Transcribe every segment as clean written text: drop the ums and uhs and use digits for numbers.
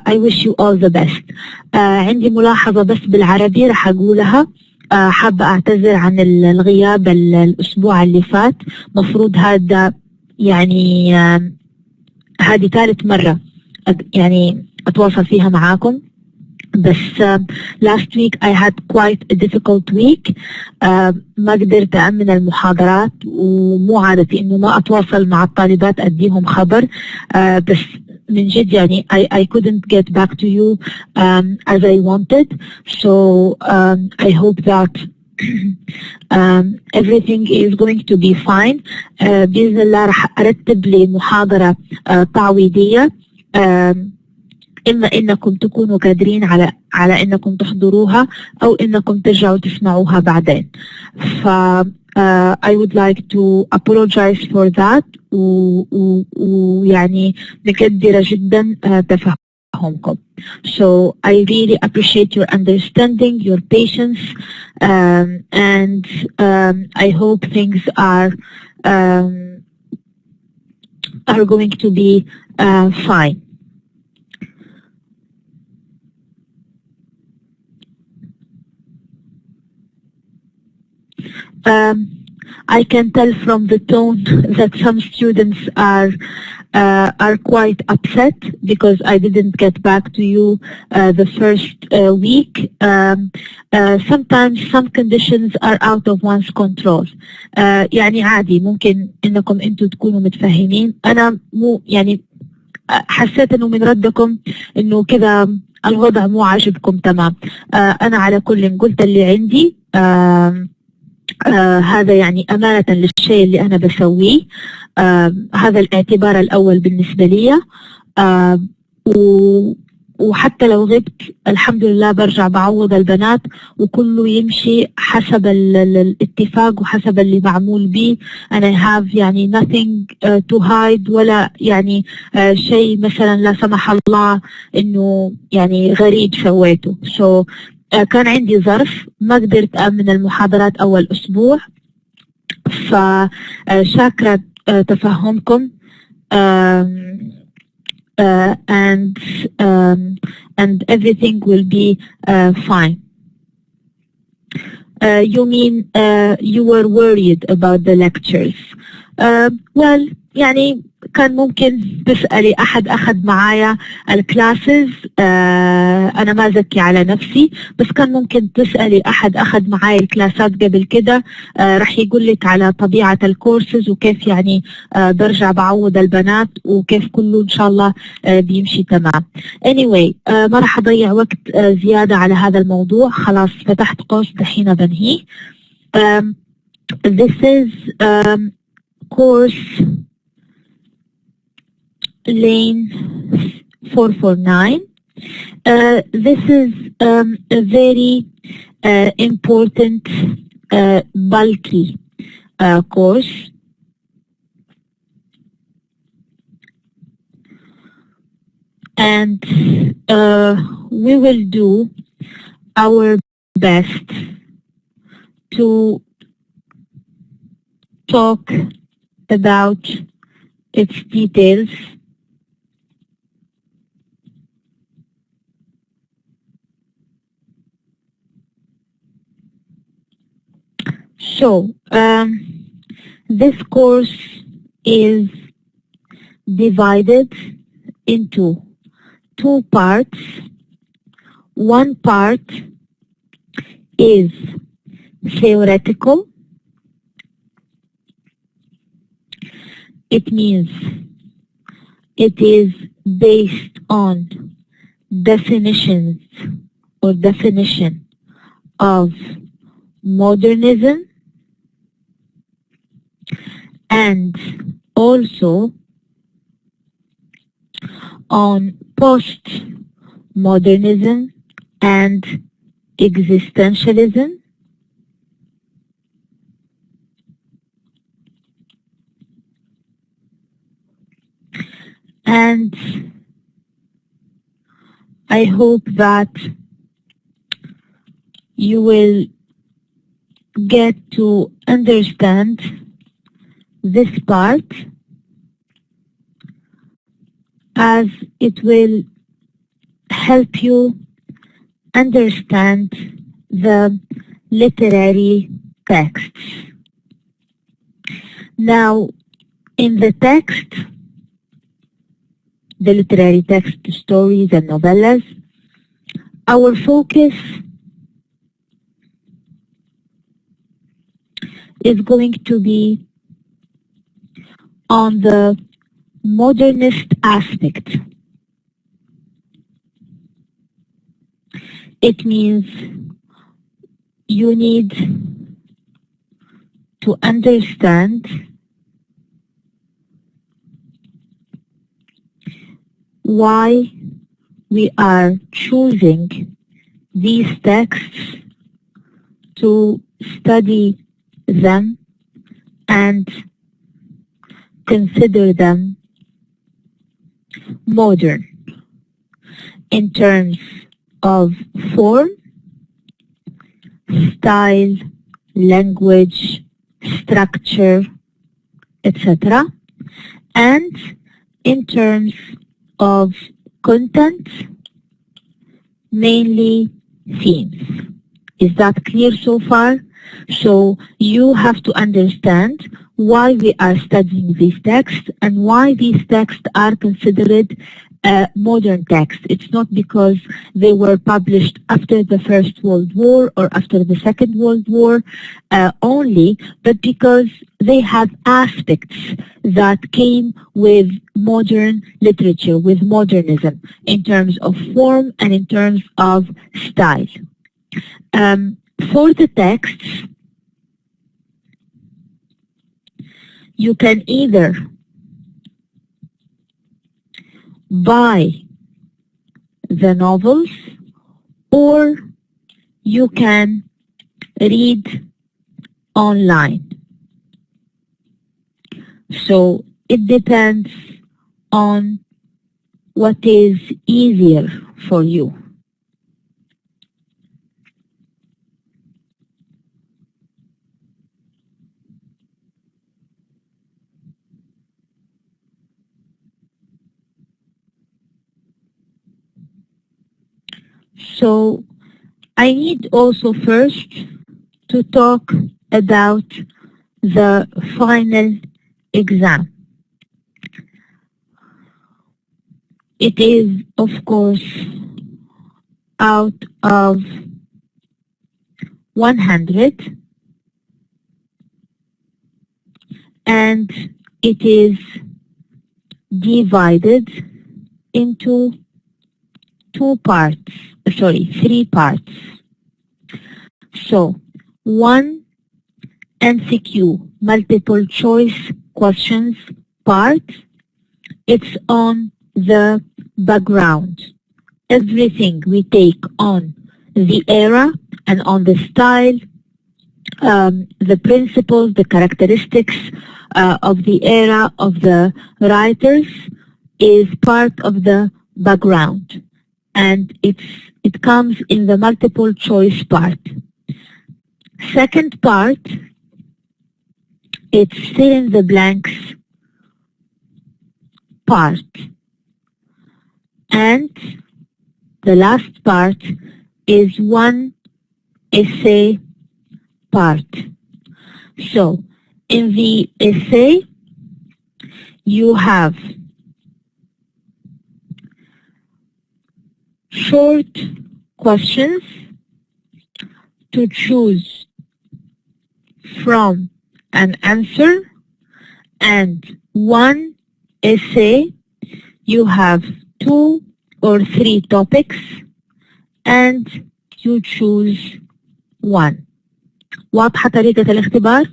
I wish you all the best. عندي ملاحظة بس بالعربي رح أقولها. حابة أعتذر عن الغياب الأسبوع اللي فات. مفروض هذا يعني هذه ثالث مرة يعني أتواصل فيها معاكم. بس last week I had quite a difficult week. ما قدرت أأمن المحاضرات، ومو عادتي إنه ما أتواصل مع الطالبات أديهم خبر. بس من جد يعني I couldn't get back to you as I wanted. So I hope that everything is going to be fine. بإذن الله رح أرتب لي محاضرة تعويضية. إما إنكم تكونوا قادرين على إنكم تحضروها أو إنكم ترجعوا تسمعوها بعدين. ف I would like to apologize for that. ويعني مقدرة جدا تفهمكم. So I really appreciate your understanding, your patience, and I hope things are going to be fine. I can tell from the tone that some students are quite upset because I didn't get back to you the first week. Sometimes some conditions are out of one's control. يعني عادي، ممكن إنكم أنتوا تكونوا متفهمين. أنا مو يعني حسيت إنه من ردكم إنه كذا الوضع مو عاجبكم تمام. أنا على كل قلت اللي عندي. هذا يعني أمانة للشيء اللي أنا بسويه. هذا الاعتبار الأول بالنسبة لي. وحتى لو غبت الحمد لله برجع بعوض البنات، وكله يمشي حسب الاتفاق وحسب اللي معمول به. and I have يعني nothing to hide، ولا يعني شيء مثلا لا سمح الله إنه يعني غريب سويته. so كان عندي ظرف ما قدرت أمن المحاضرات أول أسبوع، فشاكرة تفهمكم. And everything will be fine. You mean you were worried about the lectures? Well يعني كان ممكن تسألي أحد أخذ معايا الكلاسز. أنا ما زكي على نفسي، بس كان ممكن تسألي أحد أخذ معايا الكلاسات قبل كده. رح يقول لك على طبيعة الكورسز وكيف يعني برجع بعوض البنات وكيف كله إن شاء الله بيمشي تمام. anyway ما رح أضيع وقت زيادة على هذا الموضوع. خلاص فتحت قوس دحين بنهي. This is course lane 449. This is a very important bulky course. And we will do our best to talk about its details So this course is divided into two parts. One part is theoretical. It means it is based on definitions or definition of modernism, and also on postmodernism and existentialism. And I hope that you will get to understand this part, as it will help you understand the literary texts. Now, in the text, the literary text, stories and novellas, our focus is going to be on the modernist aspect. It means you need to understand why we are choosing these texts to study them and consider them modern in terms of form, style, language, structure, etc., and in terms of content, mainly themes. Is that clear so far? So you have to understand why we are studying these texts and why these texts are considered modern texts. It's not because they were published after the First World War or after the Second World War only, but because they have aspects that came with modern literature, with modernism, in terms of form and in terms of style. For the texts, you can either buy the novels or you can read online. So it depends on what is easier for you. So I need also first to talk about the final exam. It is, of course, out of 100, and it is divided into three parts. So, one MCQ, multiple choice questions part, it's on the background. Everything we take on the era and on the style, the principles, the characteristics of the era of the writers is part of the background, and it comes in the multiple choice part. Second part, it's fill in the blanks part, and the last part is one essay part. So in the essay, you have short questions to choose from an answer, and one essay, you have 2 or 3 topics and you choose one. واضحة طريقة الاختبار؟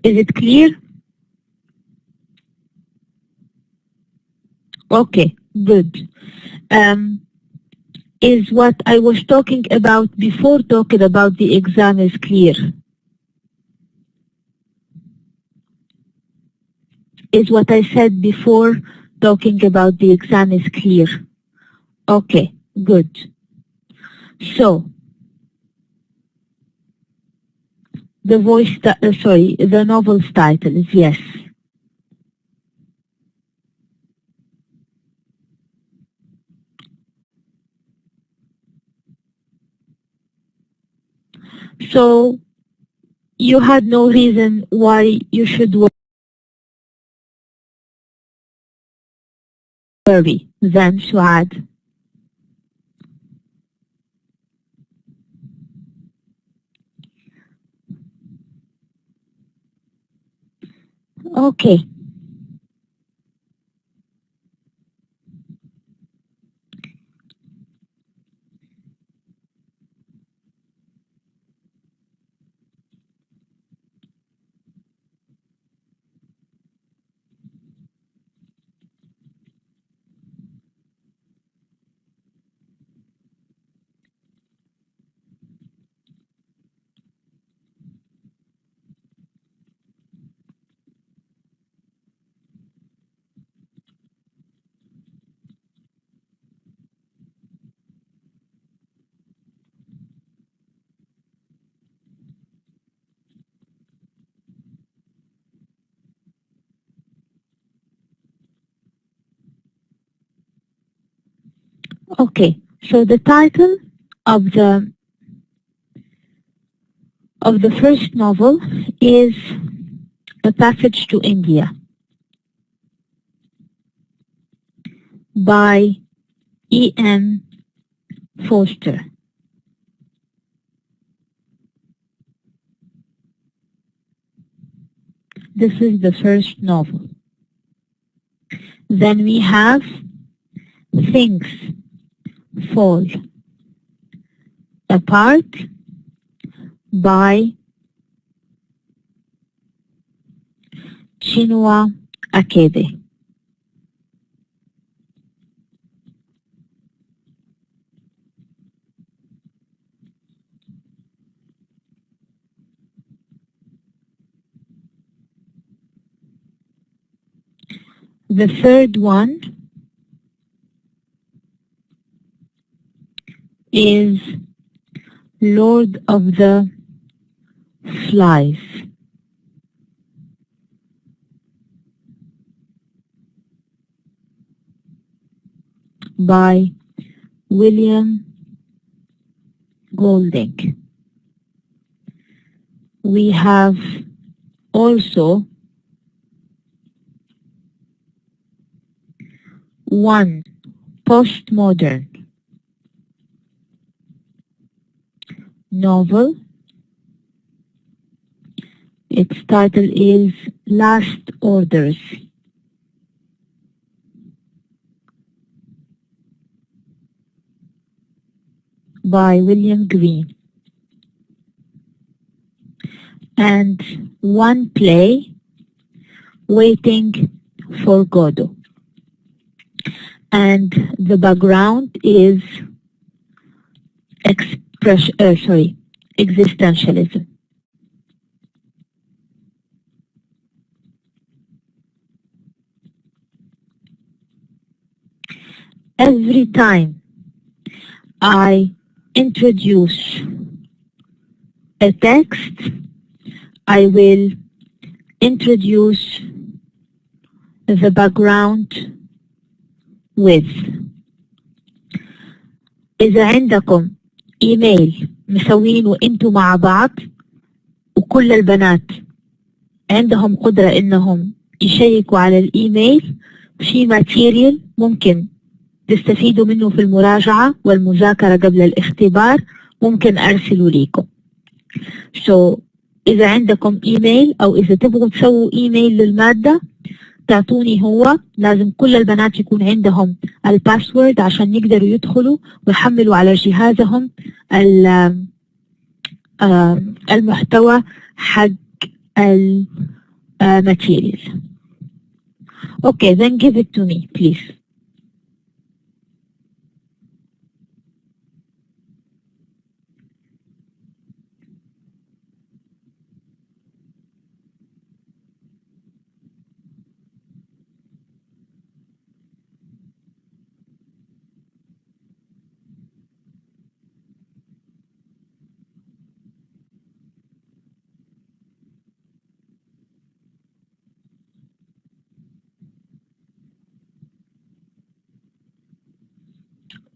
Is it clear? Okay, good. Is what I was talking about before talking about the exam is clear? Is what I said before talking about the exam is clear? Okay, good. So, the novel's title is yes. So you had no reason why you should worry then, Suad. Okay. Okay. So the title of the first novel is A Passage to India by E.M. Forster. This is the first novel. Then we have Things Fall Apart by Chinua Achebe. The third one is Lord of the Flies by William Golding. We have also one postmodern novel. Its title is Last Orders by William Green. And one play, Waiting for Godot. And the background is existentialism. Every time I introduce a text, I will introduce the background with. إذا عندكم إيميل مسوينه أنتوا مع بعض وكل البنات عندهم قدرة إنهم يشيكوا على الإيميل، في ماتيريال ممكن تستفيدوا منه في المراجعة والمذاكرة قبل الاختبار، ممكن أرسله ليكم. So إذا عندكم إيميل أو إذا تبغوا تسووا إيميل للمادة تعطوني هو، لازم كل البنات يكون عندهم الباسورد عشان يقدروا يدخلوا ويحملوا على جهازهم المحتوى حق الماتيريال. Okay, then give it to me, please.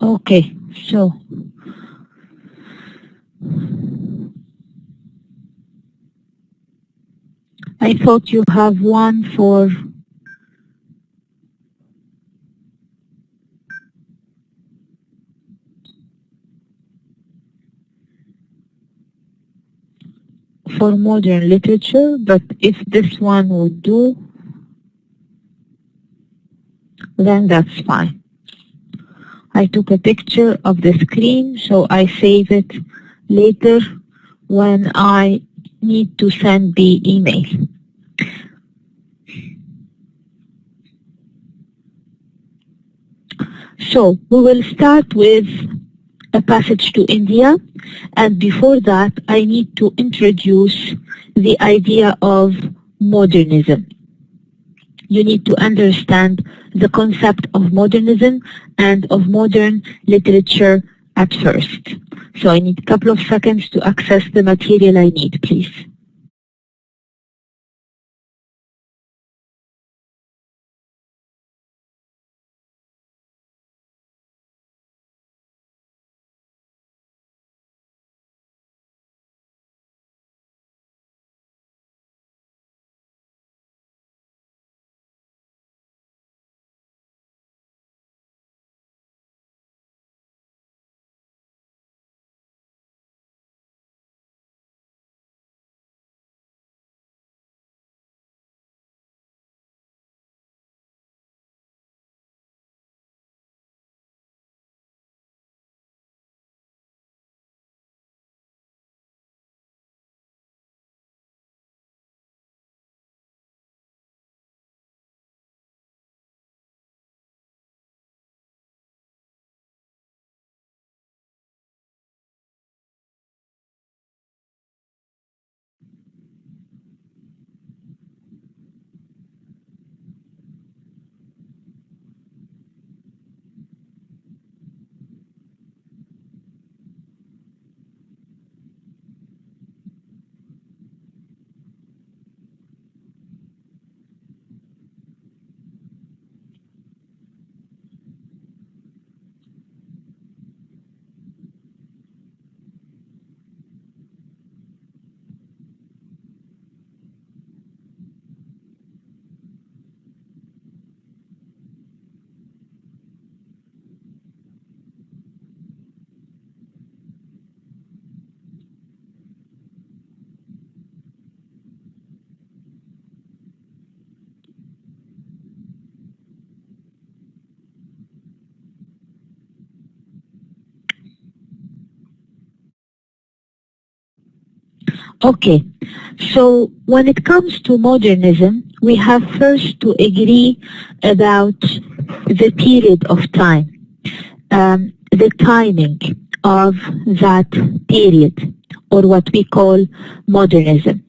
Okay, so thought you have one for modern literature, but if this one would do, then that's fine. I took a picture of the screen, so I save it later when I need to send the email. So we will start with a passage to India, and before that I need to introduce the idea of modernism. You need to understand the concept of modernism and of modern literature at first. So I need a couple of seconds to access the material I need, please. Okay, so when it comes to modernism, we have first to agree about the period of time, the timing of that period, or what we call modernism.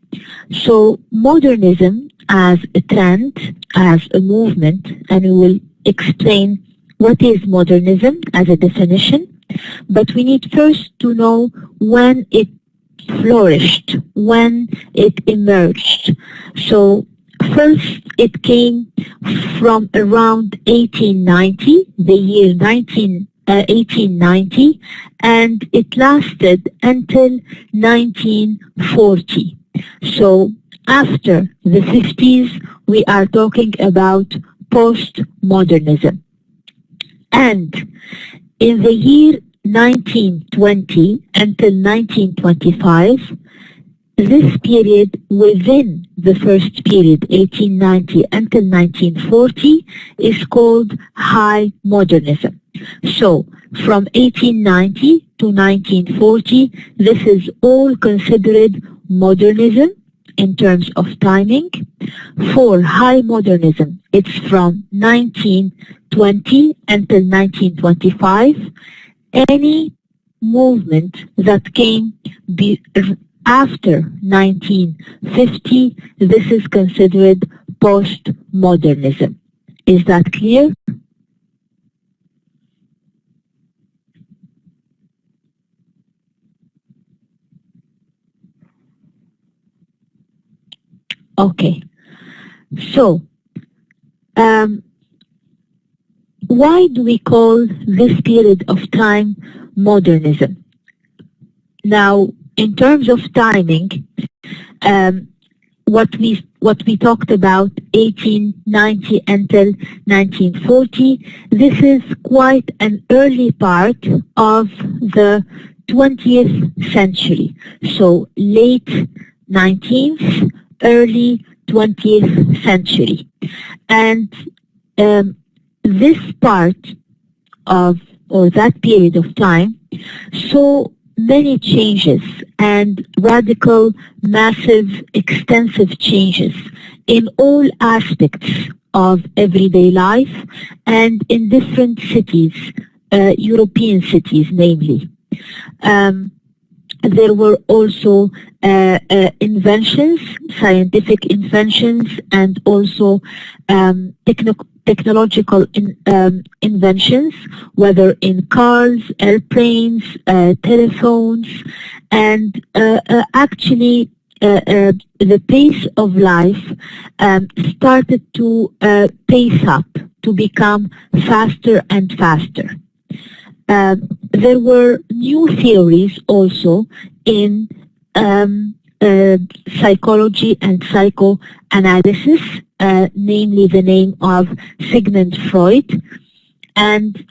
So modernism as a trend, as a movement, and we will explain what is modernism as a definition, but we need first to know when it flourished, when it emerged. So first it came from around 1890, the year 1890, and it lasted until 1940. So after the 50s, we are talking about postmodernism. And in the year 1920 until 1925, this period within the first period, 1890 until 1940, is called High Modernism. So from 1890 to 1940, this is all considered modernism in terms of timing. For High Modernism, it's from 1920 until 1925. Any movement that came after 1950, this is considered postmodernism. Is that clear? Okay. So, why do we call this period of time modernism? Now, in terms of timing, what we what we talked about, 1890 until 1940. This is quite an early part of the 20th century. So late 19th, early 20th century. And this part of, or that period of time, saw many changes and radical, massive, extensive changes in all aspects of everyday life and in different cities, European cities namely. There were also inventions, scientific inventions, and also technological inventions, whether in cars, airplanes, telephones, and actually the pace of life started to pace up, to become faster and faster. There were new theories also in psychology and psychoanalysis, namely the name of Sigmund Freud, and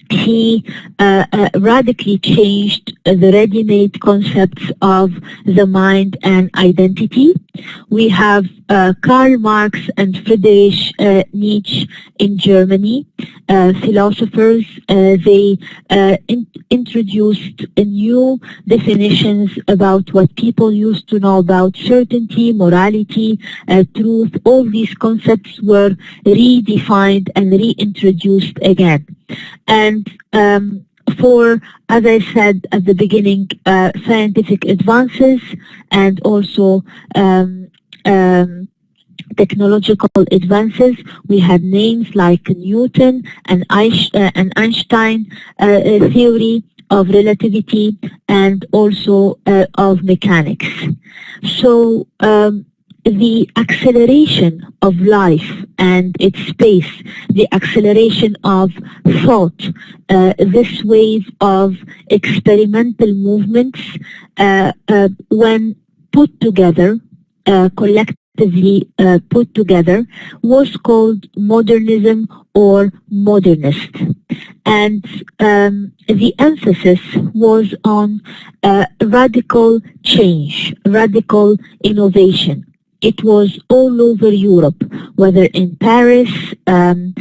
he radically changed the ready-made concepts of the mind and identity. We have Karl Marx and Friedrich Nietzsche in Germany, philosophers. They introduced new definitions about what people used to know about certainty, morality, truth. All these concepts were redefined and reintroduced again. And for, as I said at the beginning, scientific advances and also technological advances, we had names like Newton and Einstein theory of relativity and also of mechanics. So the acceleration of life and its pace, the acceleration of thought, this wave of experimental movements, when put together, collectively put together, was called modernism or modernist. And the emphasis was on radical change, radical innovation. It was all over Europe, whether in Paris, France,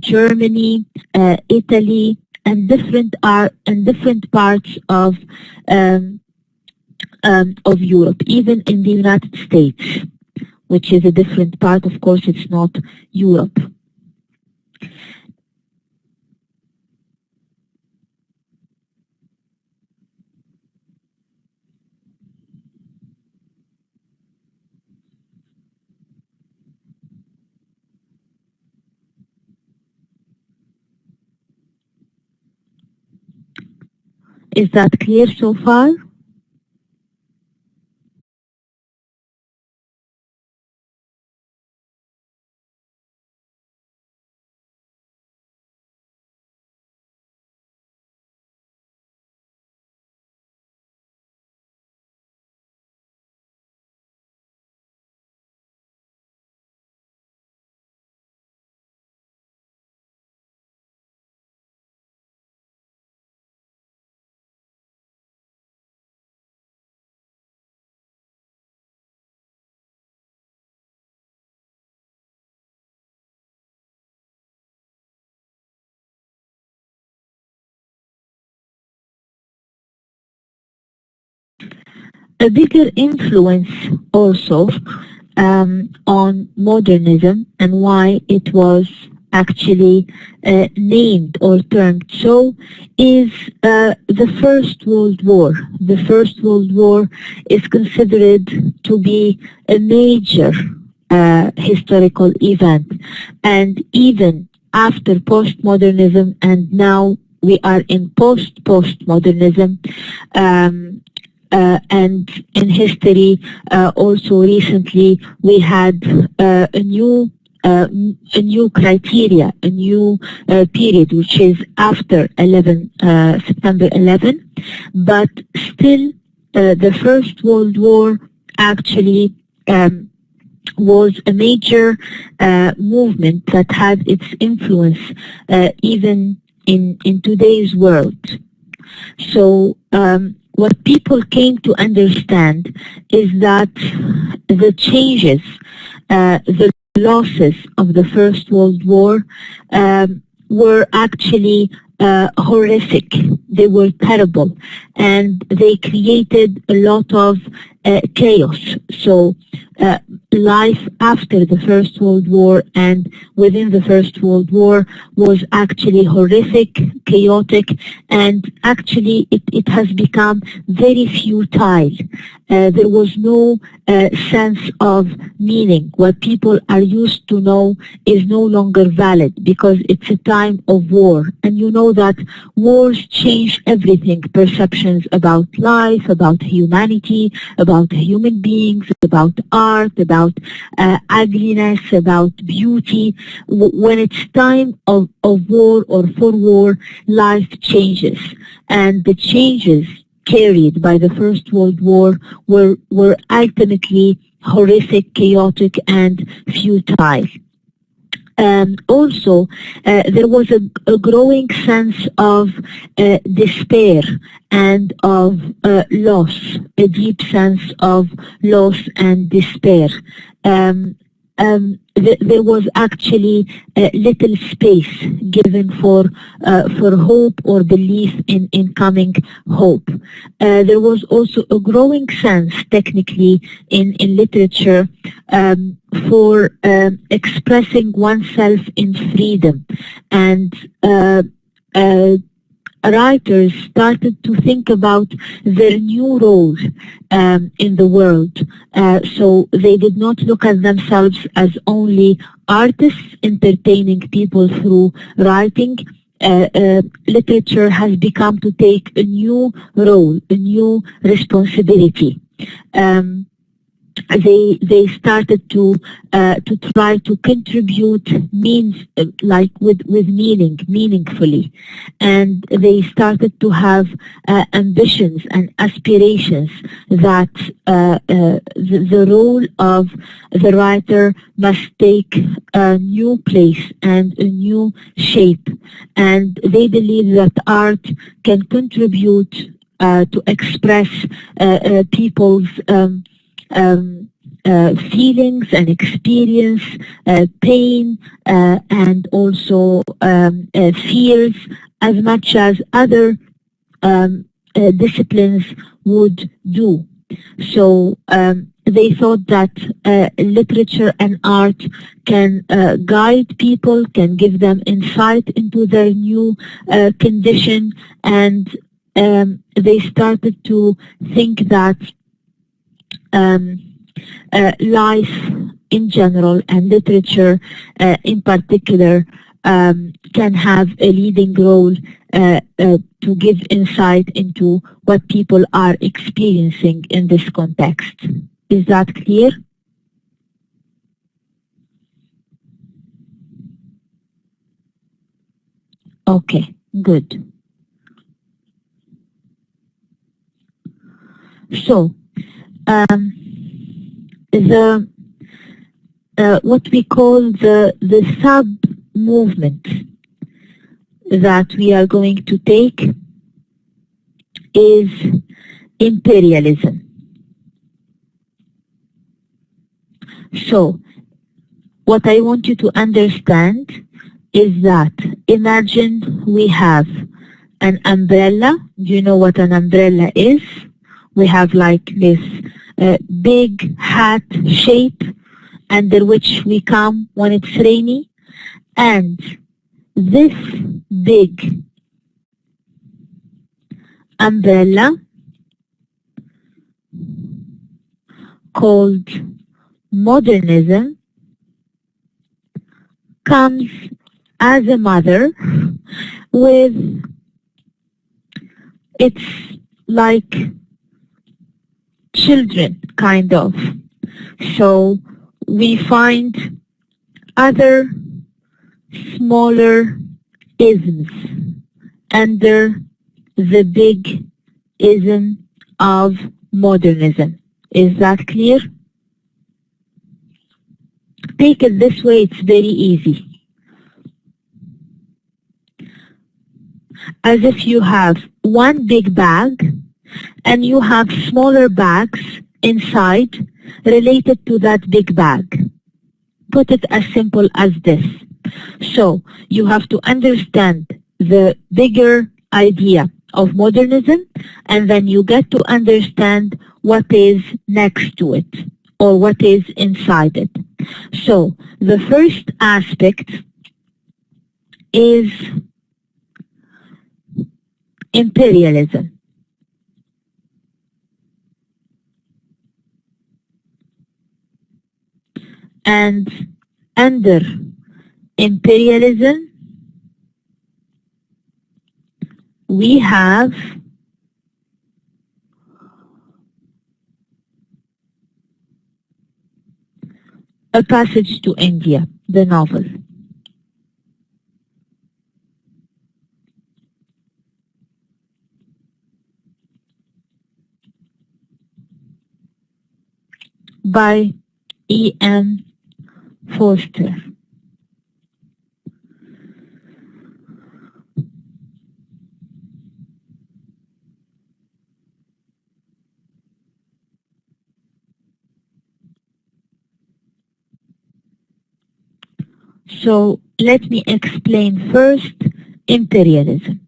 Germany, Italy, and different parts of Europe, even in the United States, which is a different part. Of course, it's not Europe. Is that clear so far? A bigger influence also on modernism and why it was actually named or termed so is the First World War. The First World War is considered to be a major historical event, and even after postmodernism, and now we are in postmodernism, and in history also recently we had a new criteria, a new period, which is after September 11, but still the First World War actually was a major movement that had its influence even in today's world. So what people came to understand is that the changes, the losses of the First World War were actually horrific. They were terrible, and they created a lot of chaos. So life after the First World War and within the First World War was actually horrific, chaotic, and actually it has become very futile. There was no sense of meaning. What people are used to know is no longer valid because it's a time of war. And you know that wars change everything, perceptions about life, about humanity, about human beings, about art, about ugliness, about beauty. When it's time of war or for war, life changes. And the changes carried by the First World War were ultimately horrific, chaotic, and futile. Also, there was a growing sense of despair and of loss, a deep sense of loss and despair. There was actually little space given for hope or belief in coming hope. There was also a growing sense, technically, in literature for expressing oneself in freedom, and writers started to think about their new role in the world. So they did not look at themselves as only artists entertaining people through writing. Literature has become to take a new role, a new responsibility. They started to try to contribute with meaning, meaningfully, and they started to have ambitions and aspirations that the role of the writer must take a new place and a new shape, and they believe that art can contribute to express people's feelings and experience, pain, and also fears, as much as other disciplines would do. So they thought that literature and art can guide people, can give them insight into their new condition, and they started to think that life in general and literature in particular can have a leading role to give insight into what people are experiencing in this context. Is that clear? Okay, good. So, what we call the sub-movement that we are going to take is imperialism. So, what I want you to understand is that imagine we have an umbrella. Do you know what an umbrella is? We have like this big hat shape under which we come when it's rainy, and this big umbrella called modernism comes as a mother with its like children, kind of. So we find other smaller isms under the big ism of modernism. Is that clear? Take it this way, it's very easy. As if you have one big bag and you have smaller bags inside related to that big bag. Put it as simple as this. So you have to understand the bigger idea of modernism, and then you get to understand what is next to it or what is inside it. So the first aspect is imperialism. And under imperialism, we have A Passage to India, the novel. By E.M. Forster. So let me explain first imperialism.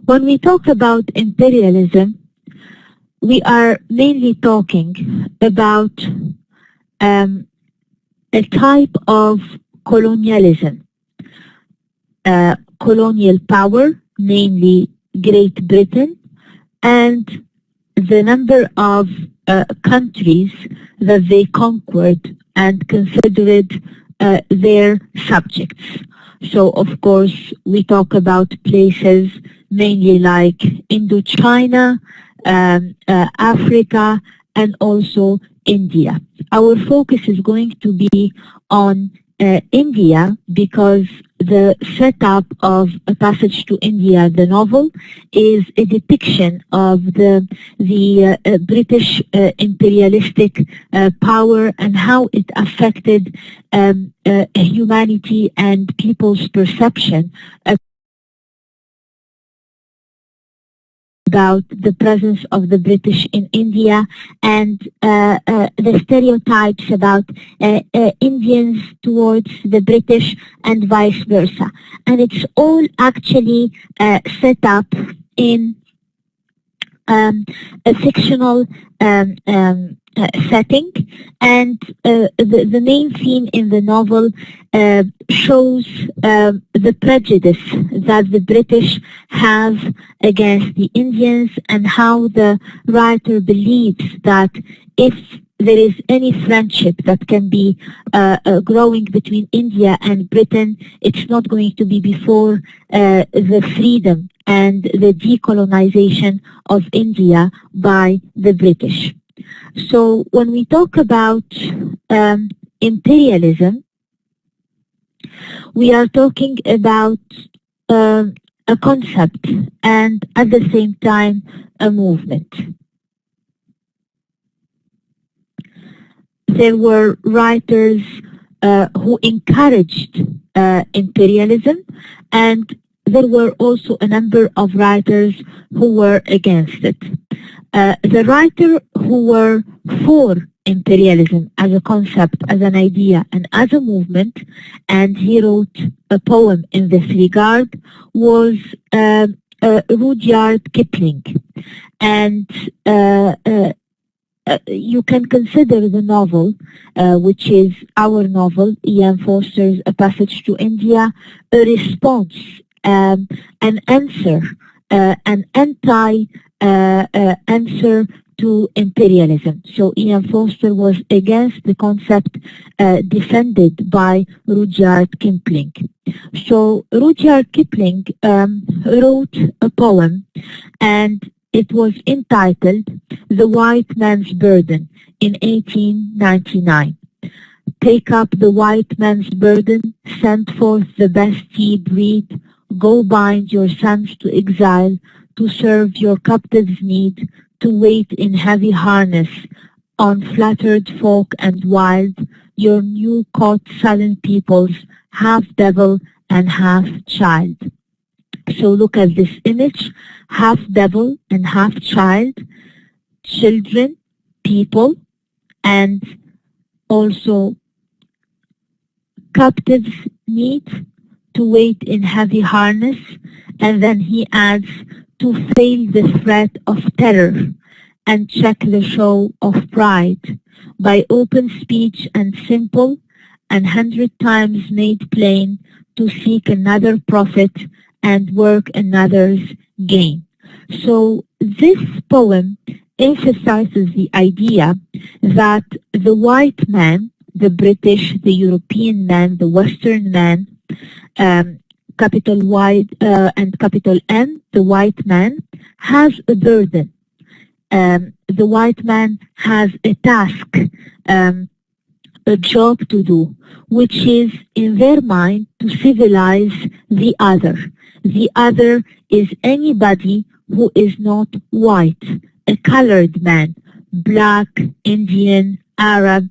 When we talk about imperialism, we are mainly talking about a type of colonialism, colonial power, namely Great Britain, and the number of countries that they conquered and considered their subjects. So, of course, we talk about places mainly like Indochina, Africa, and also India. Our focus is going to be on India because the setup of A Passage to India, the novel, is a depiction of the British imperialistic power and how it affected humanity and people's perception about the presence of the British in India and the stereotypes about Indians towards the British and vice versa. And it's all actually set up in a fictional setting, and the main theme in the novel shows the prejudice that the British have against the Indians and how the writer believes that if there is any friendship that can be growing between India and Britain, it's not going to be before the freedom and the decolonization of India by the British. So when we talk about imperialism, we are talking about a concept and at the same time a movement. There were writers who encouraged imperialism, and there were also a number of writers who were against it. The writers who were for imperialism as a concept, as an idea, and as a movement, and he wrote a poem in this regard, was Rudyard Kipling. And you can consider the novel, which is our novel, Ian Foster's A Passage to India, a response, an answer, an anti-answer to imperialism. So Ian Foster was against the concept defended by Rudyard Kipling. So Rudyard Kipling wrote a poem, and it was entitled The White Man's Burden in 1899. Take up the white man's burden, send forth the best ye breed, go bind your sons to exile, to serve your captives' need, to wait in heavy harness, on flattered folk and wild, your new caught sullen peoples, half devil and half child. So look at this image, half devil and half child, children, people, and also captives need to wait in heavy harness, and then he adds to fail the threat of terror and check the show of pride by open speech and simple and 100 times made plain to seek another profit and work another's gain. So this poem emphasizes the idea that the white man, the British, the European man, the Western man, capital Y and capital N, the white man, has a burden. The white man has a task, a job to do, which is, in their mind, to civilize the other. The other is anybody who is not white, a colored man, black, Indian, Arab,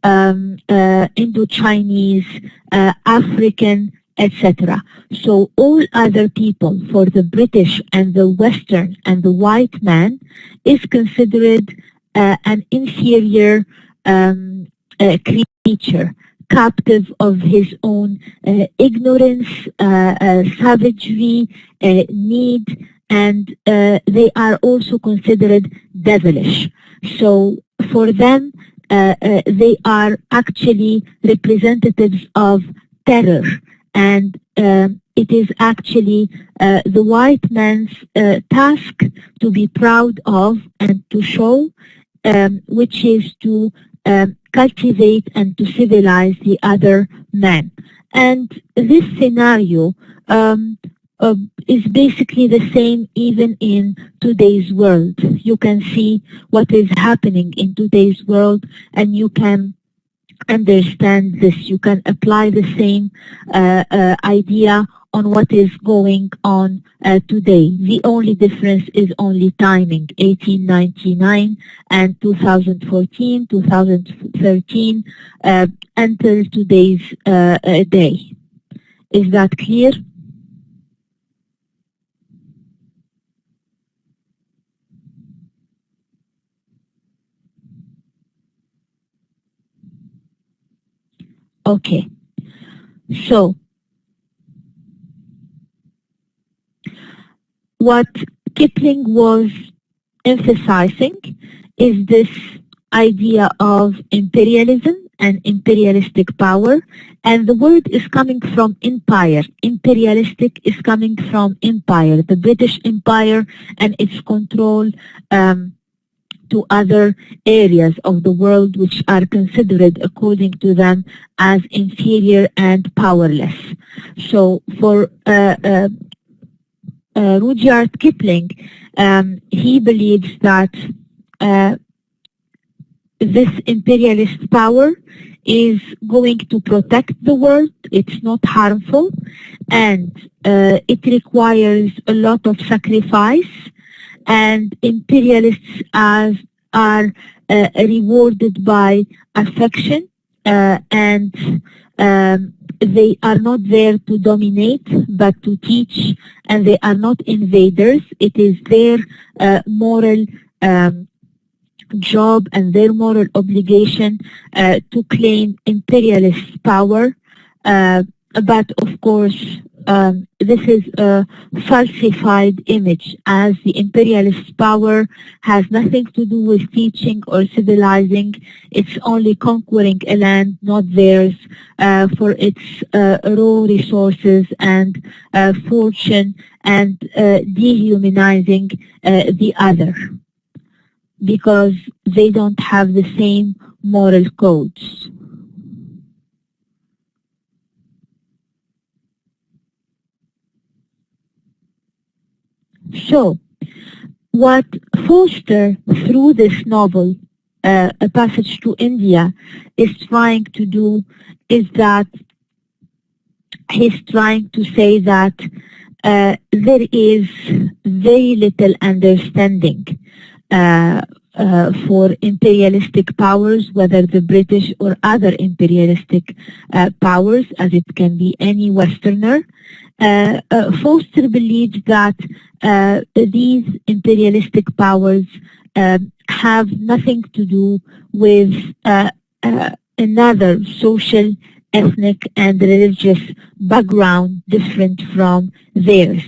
Indo-Chinese, African, etc. So all other people, for the British and the Western and the white man, is considered an inferior creature, captive of his own ignorance, savagery, need, and they are also considered devilish. So for them, they are actually representatives of terror, and it is actually the white man's task to be proud of and to show, which is to cultivate and to civilize the other man. And this scenario is basically the same even in today's world. You can see what is happening in today's world, and you can understand this. You can apply the same idea on what is going on today. The only difference is only timing, 1899 and 2014, 2013, until today's day. Is that clear? Okay. So, what Kipling was emphasizing is this idea of imperialism and imperialistic power, and the word is coming from empire. Imperialistic is coming from empire, the British Empire and its control to other areas of the world which are considered, according to them, as inferior and powerless. So for Rudyard Kipling, he believes that this imperialist power is going to protect the world. It's not harmful, and it requires a lot of sacrifice, and imperialists are rewarded by affection, and they are not there to dominate but to teach, and they are not invaders. It is their moral job and their moral obligation to claim imperialist power. Uh, but of course, this is a falsified image, as the imperialist power has nothing to do with teaching or civilizing. It's only conquering a land not theirs for its raw resources and fortune, and dehumanizing the other because they don't have the same moral codes. So, what Foster, through this novel, A Passage to India, is trying to do is that he's trying to say that there is very little understanding for imperialistic powers, whether the British or other imperialistic powers, as it can be any Westerner. Foster believes that these imperialistic powers have nothing to do with another social, ethnic, and religious background different from theirs.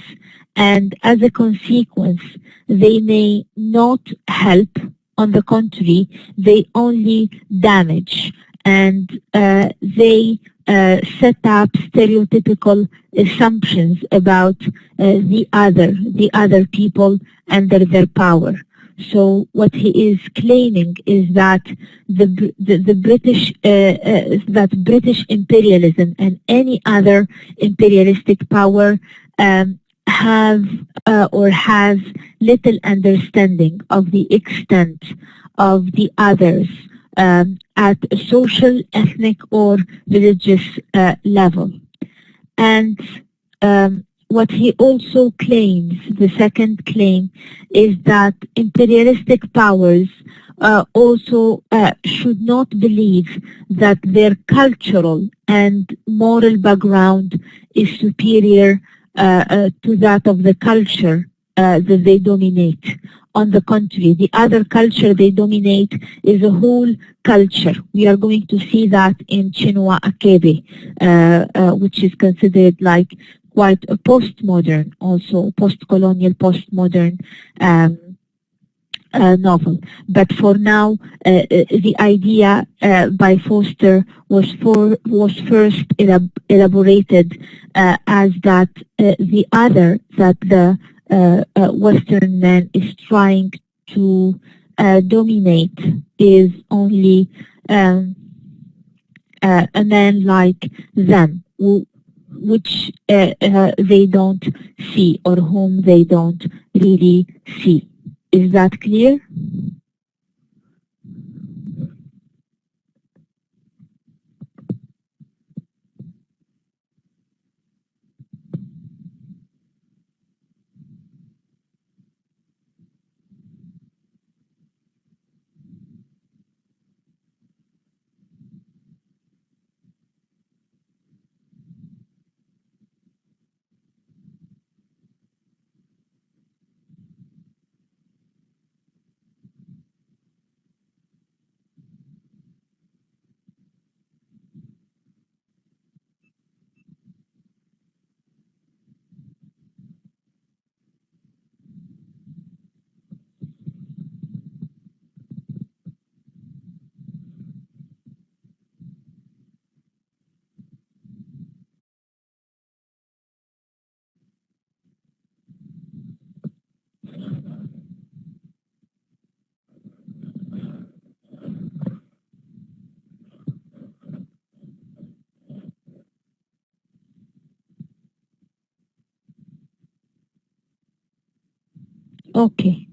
And as a consequence, they may not help. On the contrary, they only damage, and they set up stereotypical assumptions about the other people under their power. So what he is claiming is that the British that British imperialism and any other imperialistic power have or has little understanding of the extent of the others at a social, ethnic, or religious level. And what he also claims, the second claim, is that imperialistic powers also should not believe that their cultural and moral background is superior to that of the culture that they dominate. On the contrary, the other culture they dominate is a whole culture. We are going to see that in Chinua Achebe, which is considered like quite a postmodern, also post-colonial, postmodern novel. But for now, the idea by Foster was first elaborated as that the other, that the Western man is trying to dominate is only a man like them, which they don't see, or whom they don't really see. Is that clear? Okay.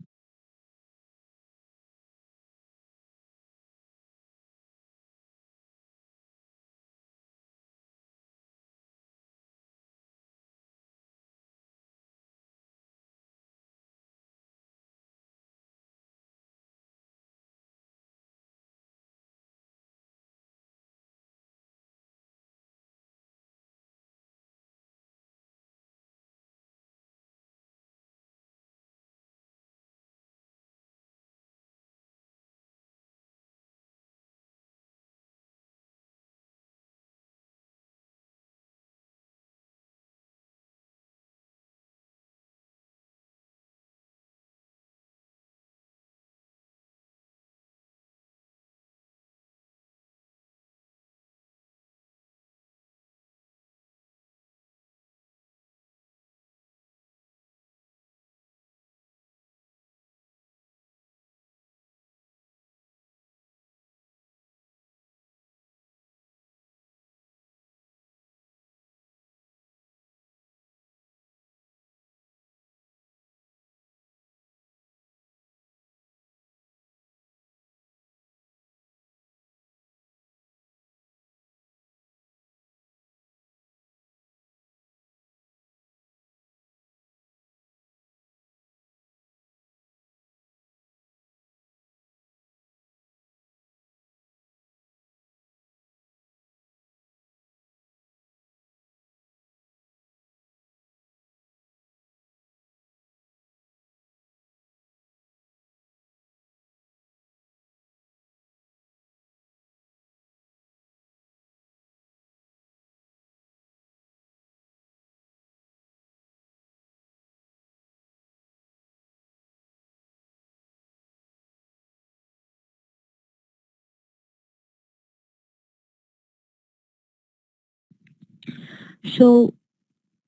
So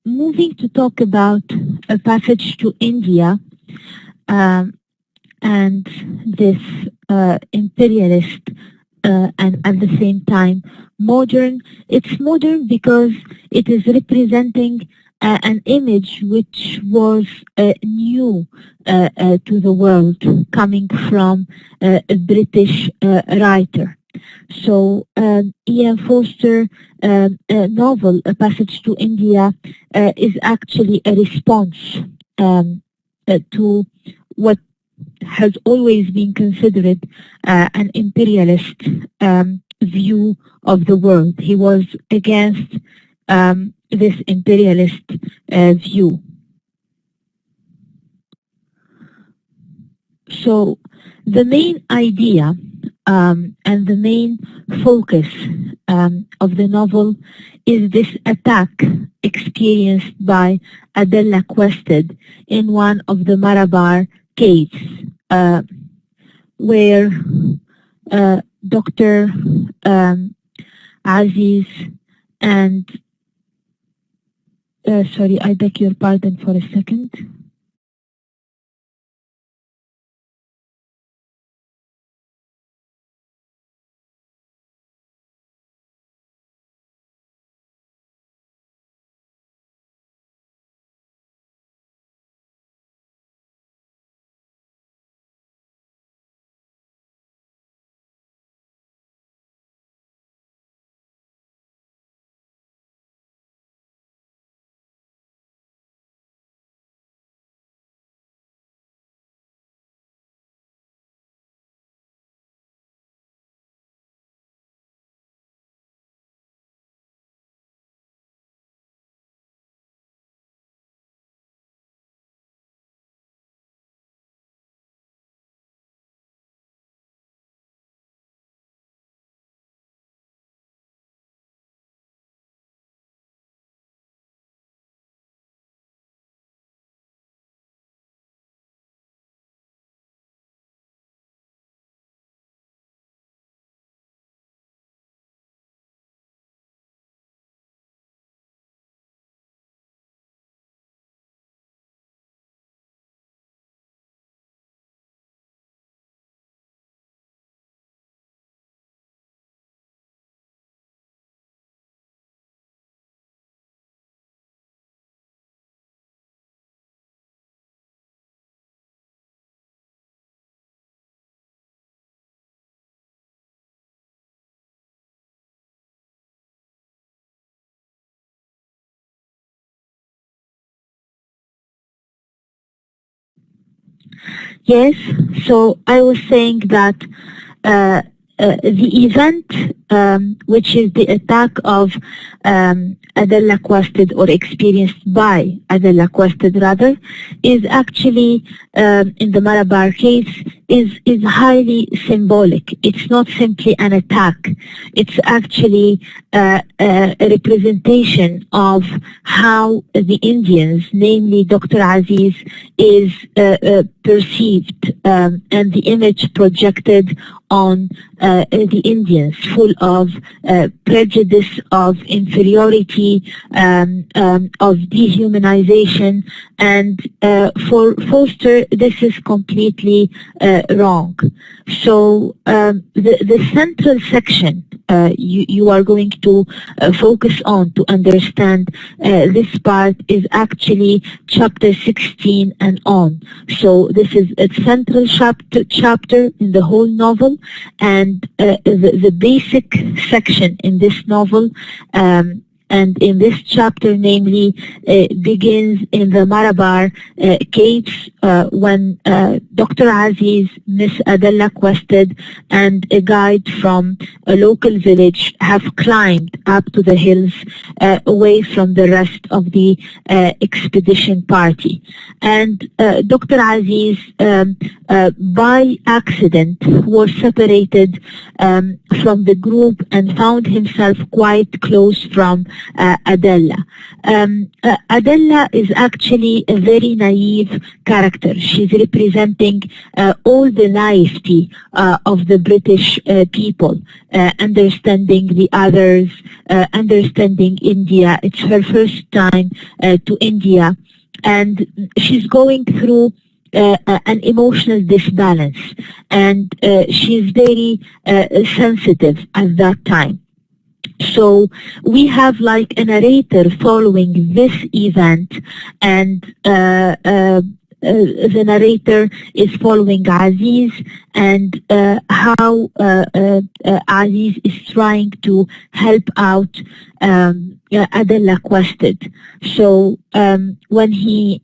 moving to talk about a passage to India, um, and this imperialist and at the same time modern. It's modern because it is representing an image which was new to the world, coming from a British writer. So Ian Foster novel, A Passage to India, is actually a response to what has always been considered an imperialist view of the world. He was against this imperialist view. So the main idea and the main focus of the novel is this attack experienced by Adela Quested in one of the Malabar caves, where Dr. Aziz and sorry, I beg your pardon for a second. Yes, so I was saying that the event, which is the attack of Adela Quested, or experienced by Adela Quested rather, is actually in the Malabar case is highly symbolic. It's not simply an attack. It's actually a representation of how the Indians, namely Dr. Aziz, is perceived, and the image projected on the Indians, full of prejudice, of inferiority, of dehumanization. And for Foster, this is completely wrong. So the central section you are going to focus on to understand this part is actually chapter 16 and on. So this is a central chapter in the whole novel, and the basic section in this novel and in this chapter, namely, begins in the Malabar caves when Dr. Aziz, Miss Adela Quested, and a guide from a local village have climbed up to the hills away from the rest of the expedition party. And Dr. Aziz, by accident, was separated from the group and found himself quite close from Adela. Adela is actually a very naive character. She's representing all the naivety of the British people, understanding the others, understanding India. It's her first time to India, and she's going through an emotional disbalance, and she's very sensitive at that time. So we have like a narrator following this event, and the narrator is following Aziz, and how Aziz is trying to help out Adela Quested. So when he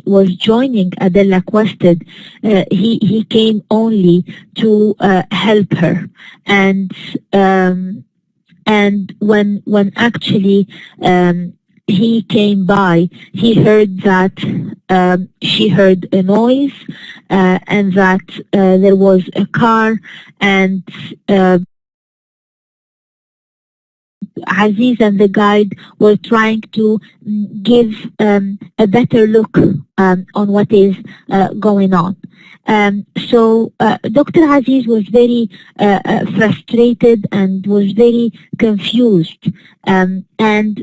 was joining Adela Quested, he came only to help her, and when actually he came by, he heard that she heard a noise, and that there was a car, and Aziz and the guide were trying to give a better look on what is going on. So Dr. Aziz was very frustrated and was very confused, and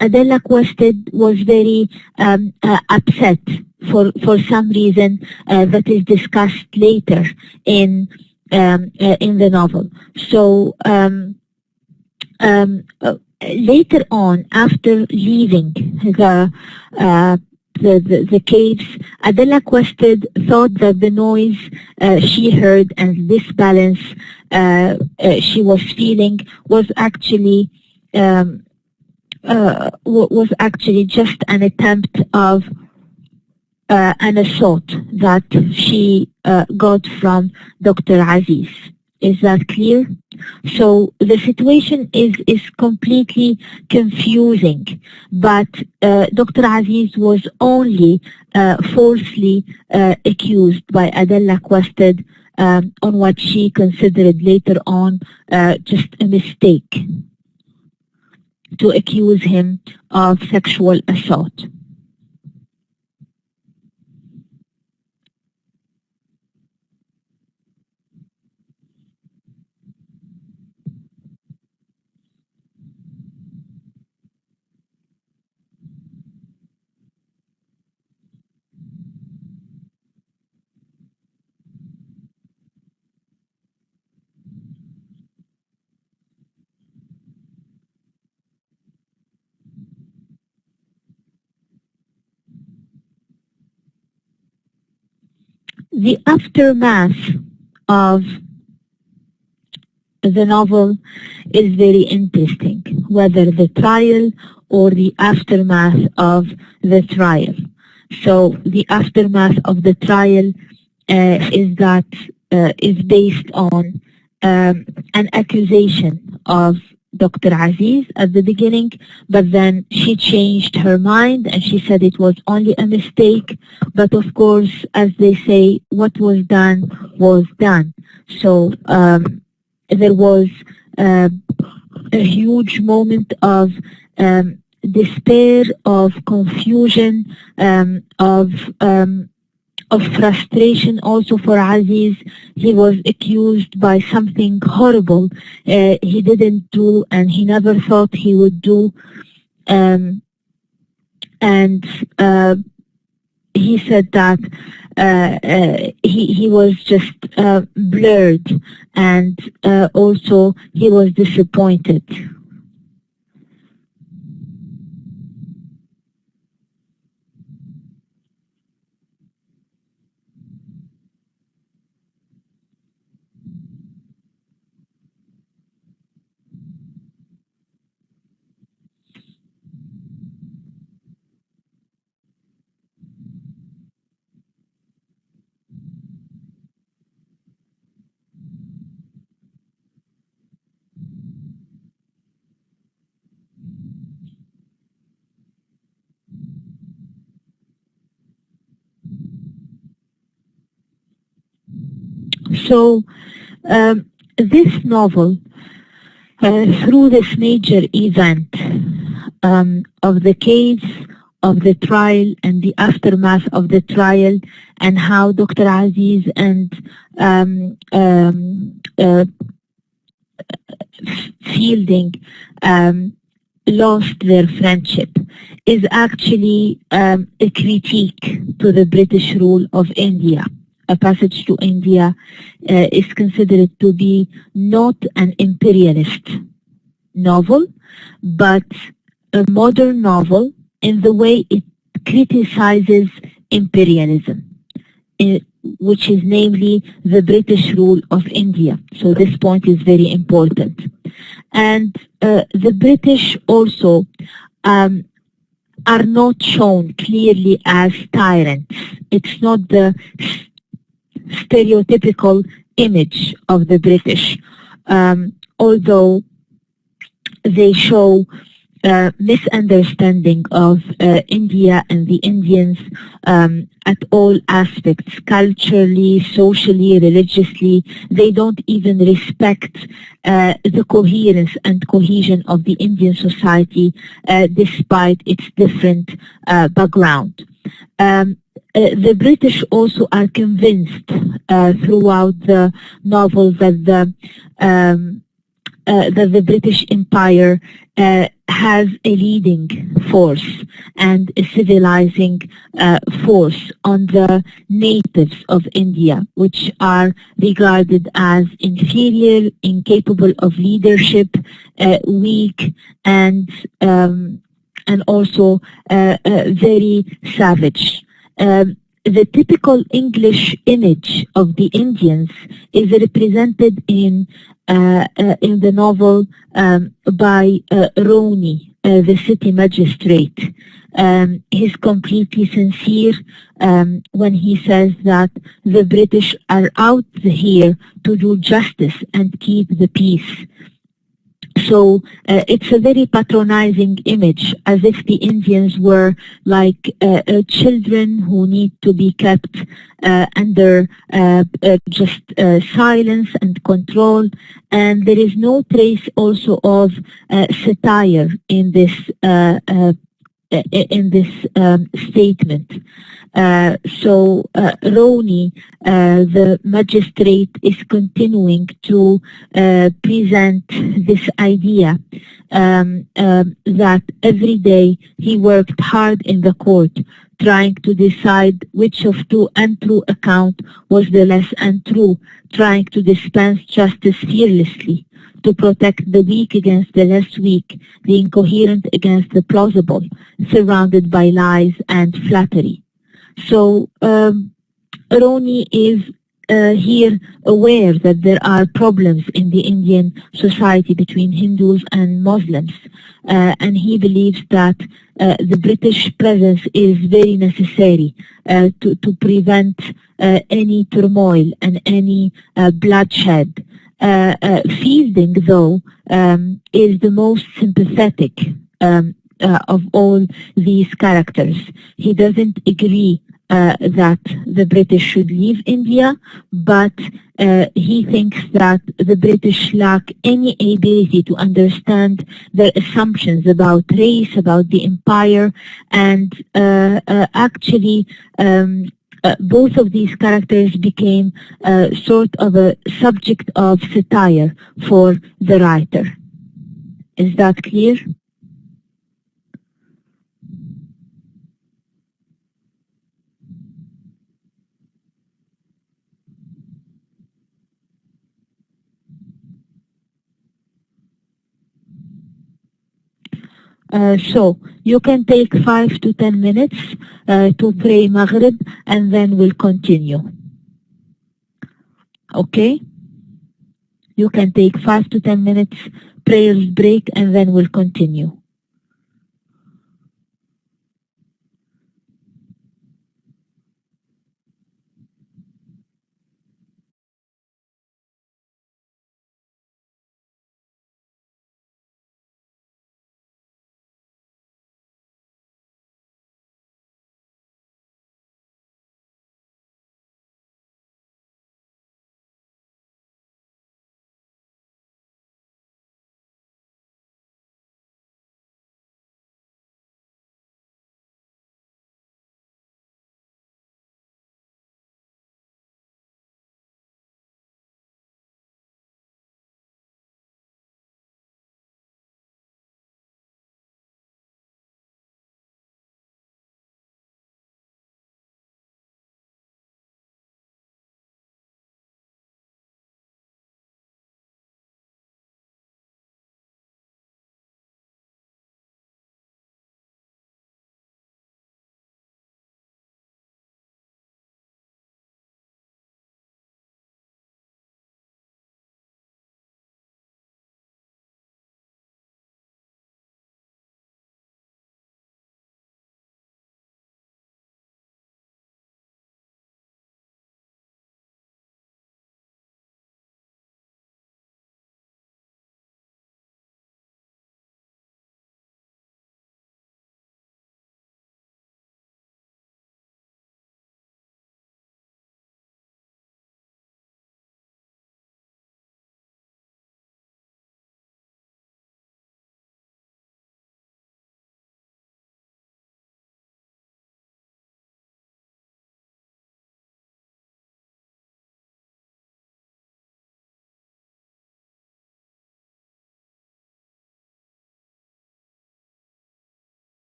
Adela Quested was very upset for some reason that is discussed later in the novel. So later on, after leaving the caves, Adela Quested thought that the noise she heard and this balance she was feeling was actually just an attempt of an assault that she got from Dr. Aziz. Is that clear? So the situation is completely confusing, but Dr. Aziz was only falsely accused by Adela Quested on what she considered later on just a mistake to accuse him of sexual assault. The aftermath of the novel is very interesting, whether the trial or the aftermath of the trial. So the aftermath of the trial is based on an accusation of Dr. Aziz at the beginning, but then she changed her mind and she said it was only a mistake. But of course, as they say, what was done was done. So there was a huge moment of despair, of confusion, of frustration also for Aziz. He was accused by something horrible he didn't do and he never thought he would do. And he said that he was just blurred, and also he was disappointed. So this novel Through this major event of the case, of the trial, and the aftermath of the trial, and how Dr. Aziz and Fielding lost their friendship, is actually a critique to the British rule of India. A Passage to India is considered to be not an imperialist novel, but a modern novel in the way it criticizes imperialism, which is namely the British rule of India. So this point is very important. And the British also are not shown clearly as tyrants. It's not the stereotypical image of the British, although they show misunderstanding of India and the Indians at all aspects, culturally, socially, religiously. They don't even respect the coherence and cohesion of the Indian society despite its different background. The British also are convinced throughout the novel that the British Empire has a leading force and a civilizing force on the natives of India, which are regarded as inferior, incapable of leadership, weak, and also very savage. The typical English image of the Indians is represented in the novel by Roni, the city magistrate. He's completely sincere when he says that the British are out here to do justice and keep the peace. So it's a very patronizing image, as if the Indians were like children who need to be kept under just silence and control. And there is no trace also of satire in this statement. Roni, the magistrate, is continuing to present this idea that every day he worked hard in the court trying to decide which of two untrue account was the less untrue, trying to dispense justice fearlessly, to protect the weak against the less weak, the incoherent against the plausible, surrounded by lies and flattery. So Roni is here aware that there are problems in the Indian society between Hindus and Muslims, and he believes that the British presence is very necessary to prevent any turmoil and any bloodshed. Fielding, though, is the most sympathetic of all these characters. He doesn't agree that the British should leave India, but he thinks that the British lack any ability to understand their assumptions about race, about the empire, and actually both of these characters became sort of a subject of satire for the writer. Is that clear? So you can take 5 to 10 minutes to pray Maghrib, and then we'll continue. Okay? You can take 5 to 10 minutes prayers break, and then we'll continue.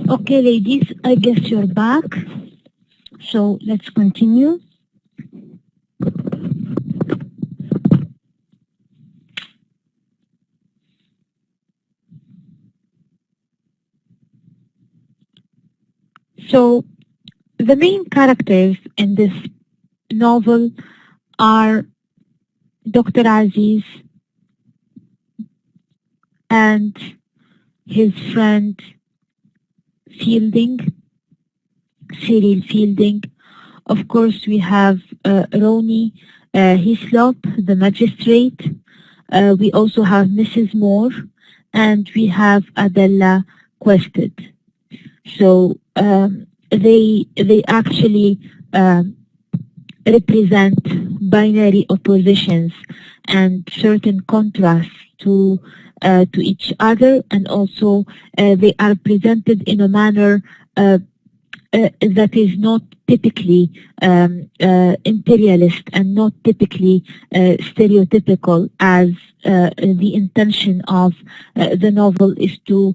Okay, ladies, I guess you're back. So let's continue. So the main characters in this novel are Dr. Aziz and his friend Fielding, Cyril Fielding. Of course, we have Roni Hislop, the magistrate. We also have Mrs. Moore, and we have Adela Quested. So they actually represent binary oppositions and certain contrasts to each other, and also they are presented in a manner that is not typically imperialist and not typically stereotypical, as the intention of the novel is to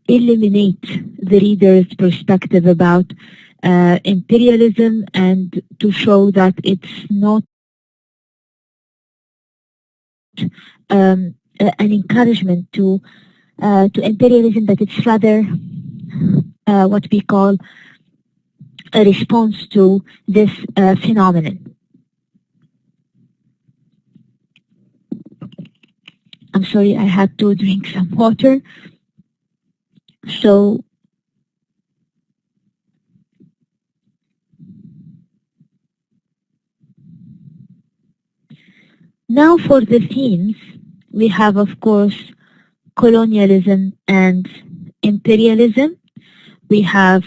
eliminate the reader's perspective about imperialism and to show that it's not an encouragement to imperialism, that it's rather what we call a response to this phenomenon. I'm sorry, I had to drink some water. So now for the themes, we have, of course, colonialism and imperialism. We have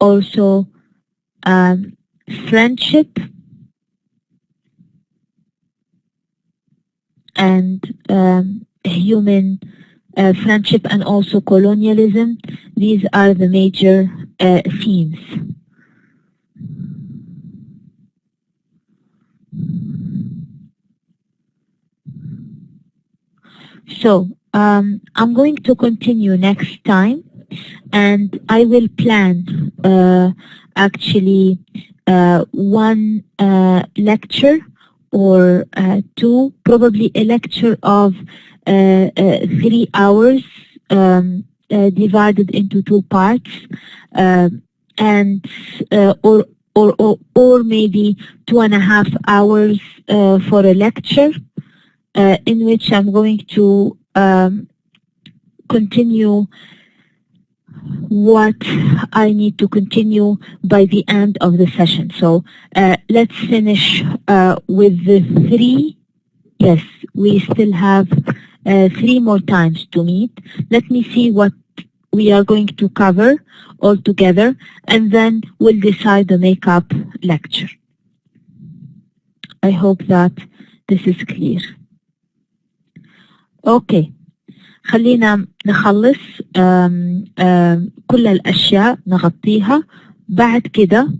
also friendship and human friendship, and also colonialism. These are the major themes. So I'm going to continue next time, and I will plan actually one lecture or two, probably a lecture of 3 hours divided into 2 parts, and or maybe 2.5 hours for a lecture, in which I'm going to continue what I need to continue by the end of the session. So let's finish with the 3. Yes, we still have 3 more times to meet. Let me see what we are going to cover all together, and then we'll decide the makeup lecture. I hope that this is clear. اوكي، خلينا نخلص كل الاشياء نغطيها. بعد كده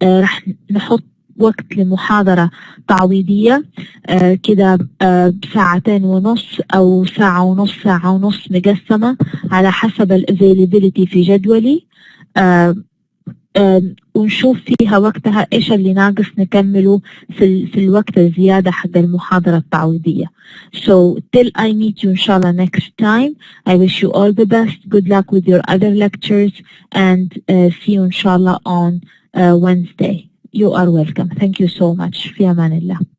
راح نحط وقت لمحاضرة تعويضية كده 2.5 أو 1.5 ساعة، 1.5 مقسمة على حسب الافيلابيلتي في جدولي، ونشوف فيها وقتها ايش اللي ناقص نكمله في الوقت الزيادة حق المحاضرة التعويضية. So till I meet you inshallah next time, I wish you all the best. Good luck with your other lectures, and see you inshallah on Wednesday. You are welcome. Thank you so much. في أمان الله.